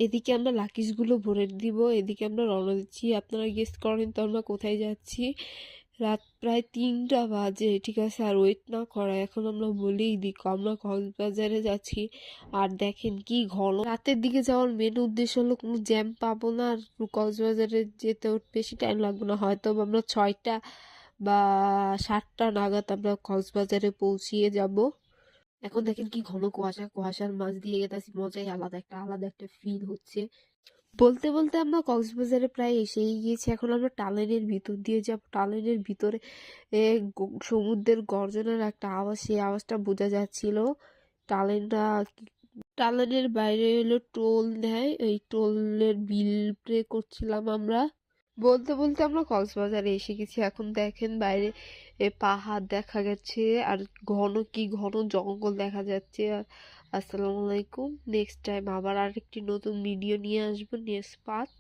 এদিকে আমরা লাকিসগুলো ভরে দিব, এদিকে আমরা রওনা দিচ্ছি। আপনারা গেস করেন তো আমরা কোথায় যাচ্ছি। রাত প্রায় 3টা বাজে, ঠিক আছে? আর ওয়েট না করা, এখন আমরা বলেই দিই আমরা কক্সবাজারে যাচ্ছি। আর দেখেন কি ঘন। রাতের দিকে যাওয়ার মেন উদ্দেশ্য হলো কোনো জ্যাম পাবো না, আর কক্সবাজারে যেতে বেশি টাইম লাগবে না, হয়তো আমরা 6টা বা 7টা নাগাদ আমরা কক্সবাজারে পৌঁছিয়ে যাব। এখন দেখেন কি ঘন কুয়াশা, কুয়াশার মাঝ দিয়ে গেছি, মজাই আলাদা একটা ফিল হচ্ছে। বলতে বলতে আমরা কক্সবাজারে প্রায় এসেই গিয়েছি। এখন আমরা টানেলের ভিতর দিয়ে যাব। টানেলের ভিতরে সমুদ্রের গর্জনের একটা আওয়াজ, সেই আওয়াজটা বোঝা যাচ্ছিল। টানেলটা টানেলের বাইরে হলো টোল নেয়, এই টোলের বিল পে করছিলাম আমরা। বলতে বলতে আমরা কক্সবাজারে এসে গেছি। এখন দেখেন বাইরে পাহাড় দেখা গেছে, আর ঘন জঙ্গল দেখা যাচ্ছে। আসসালামু আলাইকুম, নেক্সট টাইম আবার আরেকটি নতুন ভিডিও নিয়ে আসবো, নেক্সট পার্ট।